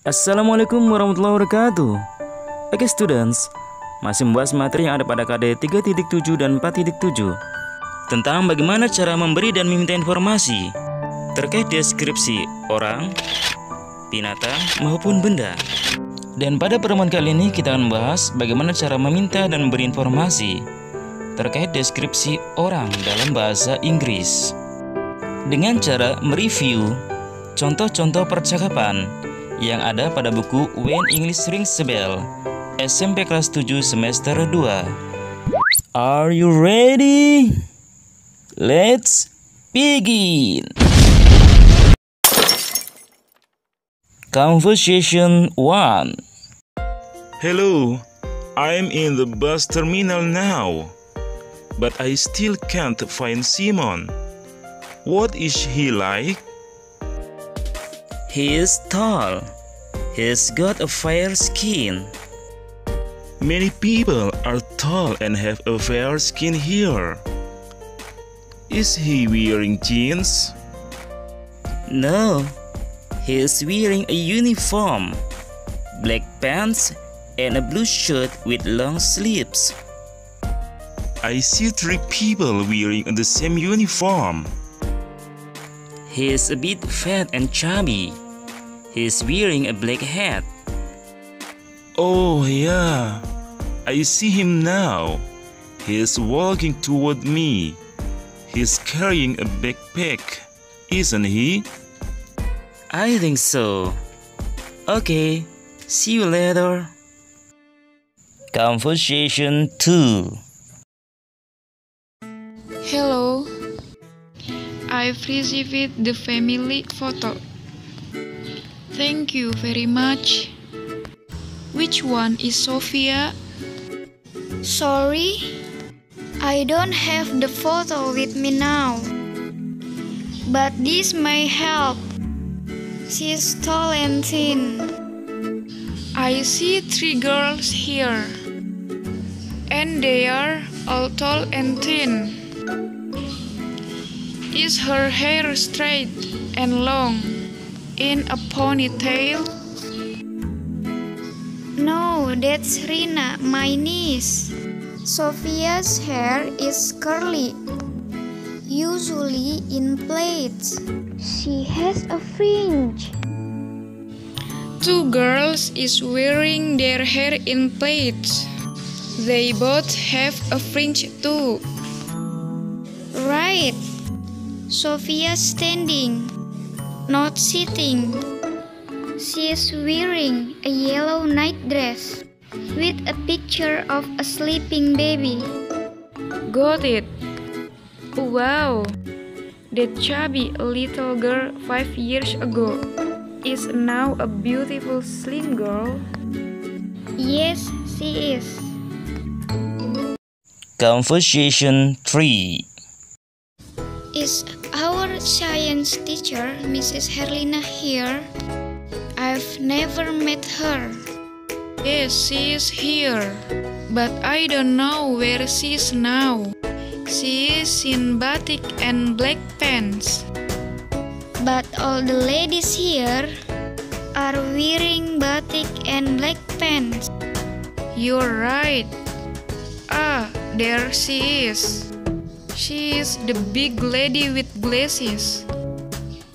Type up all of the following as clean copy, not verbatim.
Assalamualaikum warahmatullahi wabarakatuh. Oke students, masih membahas materi yang ada pada KD 3.7 dan 4.7 tentang bagaimana cara memberi dan meminta informasi terkait deskripsi orang, binatang, maupun benda. Dan pada pertemuan kali ini kita akan membahas bagaimana cara meminta dan memberi informasi terkait deskripsi orang dalam bahasa Inggris dengan cara mereview contoh-contoh percakapan yang ada pada buku When English Rings a Bell, SMP kelas 7 semester 2. Are you ready? Let's begin. Conversation 1. Hello, I'm in the bus terminal now, but I still can't find Simon. What is he like? He is tall. He's got a fair skin. Many people are tall and have a fair skin here. Is he wearing jeans? No, he is wearing a uniform, black pants and a blue shirt with long sleeves. I see 3 people wearing the same uniform. He is a bit fat and chubby. He is wearing a black hat. Oh yeah, I see him now. He is walking toward me. He's carrying a backpack, isn't he? I think so. Okay, see you later. Conversation 2. Hello, I've received the family photo. Thank you very much. Which one is Sophia? Sorry, I don't have the photo with me now. But this may help. She's tall and thin. I see 3 girls here, and they are all tall and thin. Is her hair straight and long in a ponytail? No, that's Rina, my niece. Sophia's hair is curly, usually in plaits. She has a fringe. 2 girls is wearing their hair in plaits. They both have a fringe too. Right. Sophia's standing, not sitting. She is wearing a yellow nightdress with a picture of a sleeping baby. Got it. Wow, that chubby little girl 5 years ago is now a beautiful slim girl. Yes, she is. Conversation 3. Is our science teacher, Mrs. Herlina, here? I've never met her. Yes, she is here, but I don't know where she is now. She is in batik and black pants. But all the ladies here are wearing batik and black pants. You're right. Ah, there she is. She is the big lady with glasses.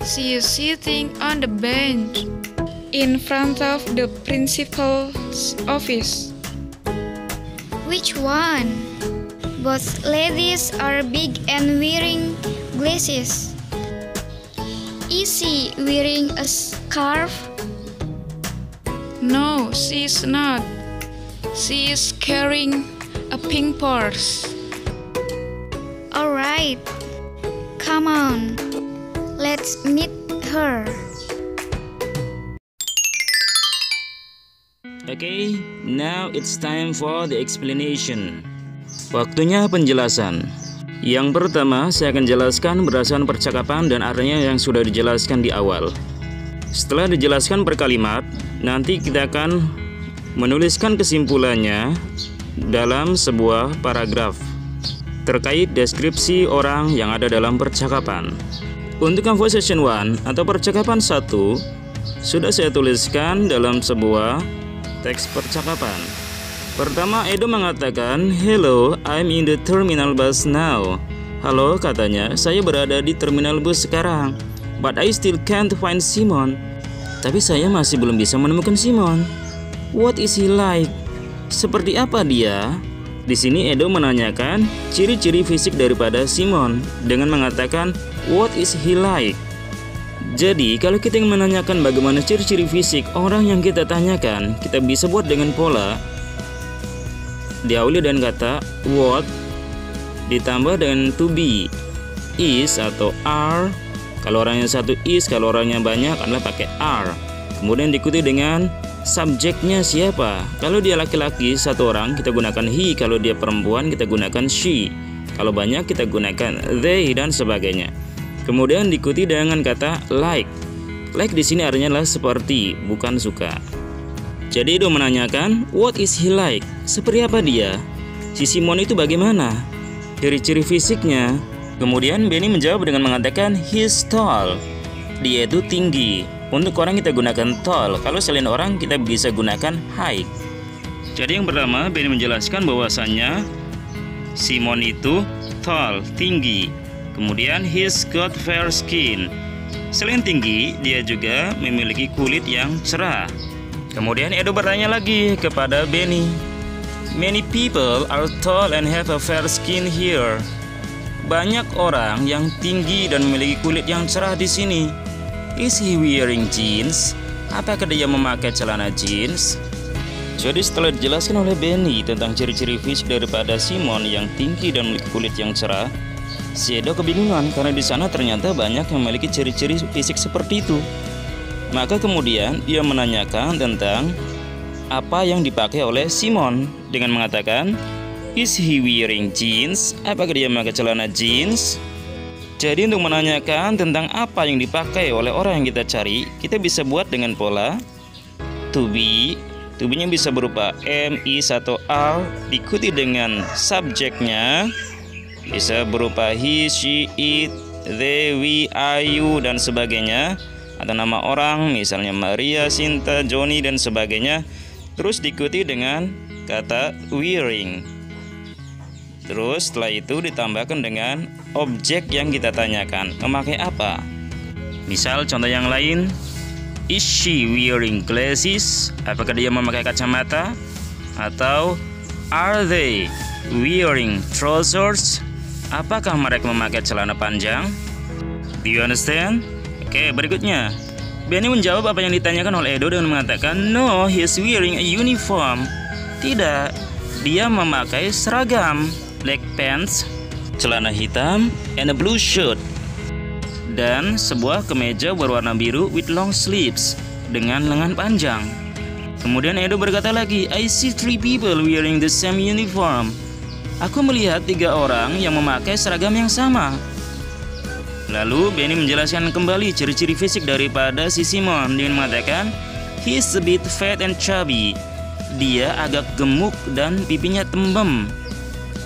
She is sitting on the bench in front of the principal's office. Which one? Both ladies are big and wearing glasses. Is she wearing a scarf? No, she is not. She is carrying a pink purse. Alright, come on, let's meet her. Okay, now it's time for the explanation. Waktunya penjelasan. Yang pertama, saya akan jelaskan berdasarkan percakapan dan artinya yang sudah dijelaskan di awal. Setelah dijelaskan per kalimat, nanti kita akan menuliskan kesimpulannya dalam sebuah paragraf terkait deskripsi orang yang ada dalam percakapan. Untuk conversation 1 atau percakapan 1, Sudah saya tuliskan dalam sebuah teks percakapan. Pertama, Edo mengatakan, "Hello, I'm in the terminal bus now." Halo, katanya, saya berada di terminal bus sekarang. But I still can't find Simon. Tapi saya masih belum bisa menemukan Simon. What is he like? Seperti apa dia? Di sini Edo menanyakan ciri-ciri fisik daripada Simon dengan mengatakan, what is he like? Jadi, kalau kita ingin menanyakan bagaimana ciri-ciri fisik orang yang kita tanyakan, kita bisa buat dengan pola diawali dengan kata what ditambah dengan to be, is atau are. Kalau orangnya satu is, kalau orangnya banyak adalah pakai are. Kemudian diikuti dengan subjeknya siapa. Kalau dia laki-laki satu orang kita gunakan he, kalau dia perempuan kita gunakan she, kalau banyak kita gunakan they dan sebagainya. Kemudian diikuti dengan kata like. Like di sini artinya adalah seperti, bukan suka. Jadi Edo menanyakan, what is he like? Seperti apa dia? Si Simon itu bagaimana? Dari ciri fisiknya. Kemudian Benny menjawab dengan mengatakan, he's tall. Dia itu tinggi. Untuk orang kita gunakan tall. Kalau selain orang kita bisa gunakan height. Jadi yang pertama Benny menjelaskan bahwasannya Simon itu tall, tinggi. Kemudian he's got fair skin. Selain tinggi, dia juga memiliki kulit yang cerah. Kemudian Edo bertanya lagi kepada Benny, many people are tall and have a fair skin here. Banyak orang yang tinggi dan memiliki kulit yang cerah di sini. Is he wearing jeans? Apakah dia memakai celana jeans? Jadi setelah dijelaskan oleh Benny tentang ciri-ciri fisik daripada Simon yang tinggi dan memiliki kulit yang cerah, si Edo kebingungan karena di sana ternyata banyak yang memiliki ciri-ciri fisik seperti itu. Maka kemudian dia menanyakan tentang apa yang dipakai oleh Simon dengan mengatakan, is he wearing jeans? Apakah dia memakai celana jeans? Jadi untuk menanyakan tentang apa yang dipakai oleh orang yang kita cari, kita bisa buat dengan pola to be. To be-nya bisa berupa am, is atau are, diikuti dengan subjeknya. Bisa berupa he, she, it, they, we, I, you, dan sebagainya. Atau nama orang, misalnya Maria, Sinta, Johnny, dan sebagainya. Terus diikuti dengan kata wearing. Terus setelah itu ditambahkan dengan objek yang kita tanyakan, memakai apa. Misal contoh yang lain, is she wearing glasses? Apakah dia memakai kacamata? Atau are they wearing trousers? Apakah mereka memakai celana panjang? Do you understand? Oke, berikutnya Benny menjawab apa yang ditanyakan oleh Edo dengan mengatakan, no, he's wearing a uniform. Tidak, dia memakai seragam, black pants, celana hitam, and a blue shirt, dan sebuah kemeja berwarna biru with long sleeves, dengan lengan panjang. Kemudian Edo berkata lagi, I see 3 people wearing the same uniform. Aku melihat 3 orang yang memakai seragam yang sama. Lalu Benny menjelaskan kembali ciri-ciri fisik daripada si Simon dengan mengatakan, he's a bit fat and chubby. Dia agak gemuk dan pipinya tembem.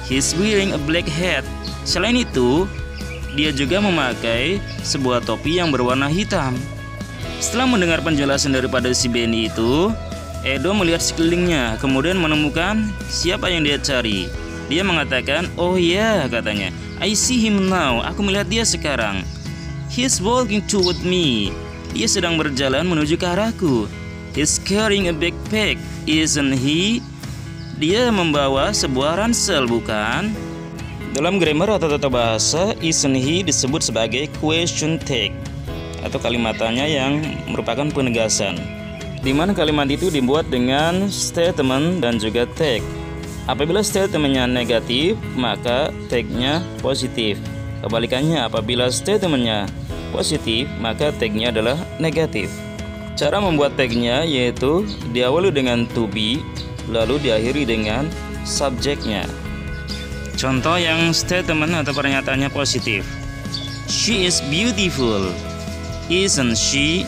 He's wearing a black hat. Selain itu, dia juga memakai sebuah topi yang berwarna hitam. Setelah mendengar penjelasan daripada si Benny itu, Edo melihat sekelilingnya, kemudian menemukan siapa yang dia cari. Dia mengatakan, oh ya, katanya, I see him now. Aku melihat dia sekarang. He's walking toward me. Dia sedang berjalan menuju ke arahku. He's carrying a backpack, isn't he? Dia membawa sebuah ransel, bukan? Dalam grammar atau tata bahasa, isn't he disebut sebagai question tag atau kalimatannya yang merupakan penegasan, di mana kalimat itu dibuat dengan statement dan juga tag. Apabila statementnya negatif, maka tagnya positif. Kebalikannya, apabila statementnya positif, maka tagnya adalah negatif. Cara membuat tagnya yaitu diawali dengan to be, lalu diakhiri dengan subjeknya. Contoh yang statement atau pernyataannya positif. She is beautiful, isn't she?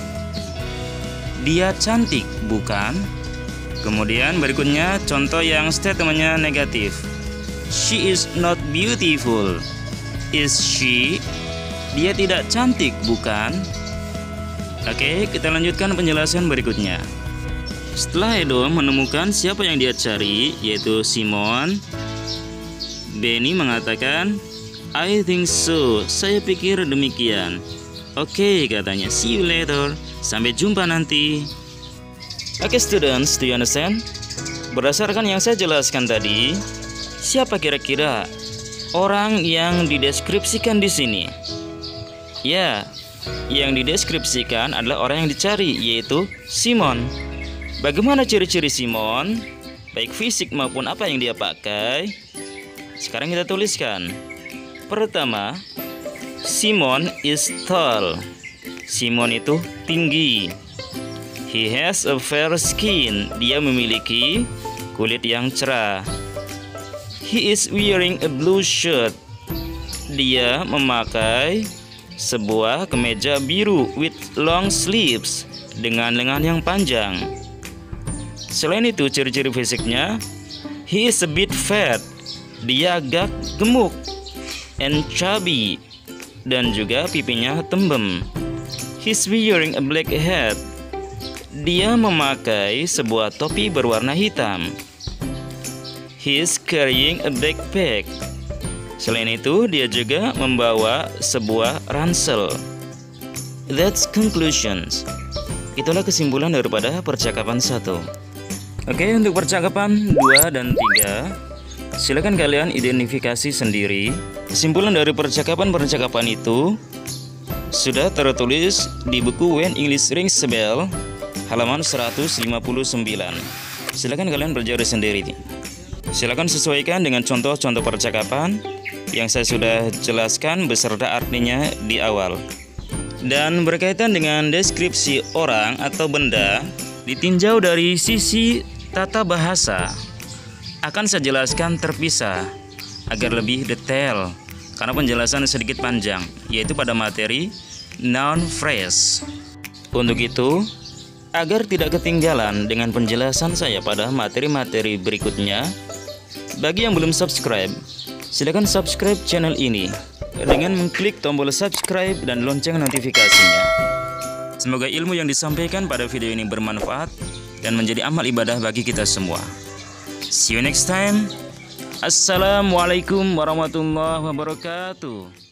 Dia cantik, bukan? Kemudian berikutnya contoh yang statementnya negatif. She is not beautiful, is she? Dia tidak cantik, bukan? Oke, kita lanjutkan penjelasan berikutnya. Setelah Edo menemukan siapa yang dia cari, yaitu Simon, Benny mengatakan, I think so, saya pikir demikian. Oke, katanya, see you later, sampai jumpa nanti. Oke, students, do you understand? Berdasarkan yang saya jelaskan tadi, siapa kira-kira orang yang dideskripsikan di sini? Ya, yang dideskripsikan adalah orang yang dicari, yaitu Simon. Bagaimana ciri-ciri Simon, baik fisik maupun apa yang dia pakai? Sekarang kita tuliskan. Pertama, Simon is tall. Simon itu tinggi. He has a fair skin. Dia memiliki kulit yang cerah. He is wearing a blue shirt. Dia memakai sebuah kemeja biru with long sleeves, dengan lengan yang panjang. Selain itu, ciri-ciri fisiknya, he is a bit fat. Dia agak gemuk, and chubby, dan juga pipinya tembem. He's wearing a black hat. Dia memakai sebuah topi berwarna hitam. He's carrying a backpack. Selain itu, dia juga membawa sebuah ransel. That's conclusions. Itulah kesimpulan daripada percakapan 1. Oke, untuk percakapan 2 dan 3, silakan kalian identifikasi sendiri. Kesimpulan dari percakapan-percakapan itu sudah tertulis di buku When English Rings a Bell, halaman 159. Silakan kalian pelajari sendiri. Silakan sesuaikan dengan contoh-contoh percakapan yang saya sudah jelaskan beserta artinya di awal. Dan berkaitan dengan deskripsi orang atau benda, ditinjau dari sisi tata bahasa, akan saya jelaskan terpisah agar lebih detail karena penjelasan sedikit panjang, yaitu pada materi noun phrase. Untuk itu, agar tidak ketinggalan dengan penjelasan saya pada materi-materi berikutnya, bagi yang belum subscribe, silakan subscribe channel ini dengan mengklik tombol subscribe dan lonceng notifikasinya. Semoga ilmu yang disampaikan pada video ini bermanfaat dan menjadi amal ibadah bagi kita semua. See you next time. Assalamualaikum warahmatullahi wabarakatuh.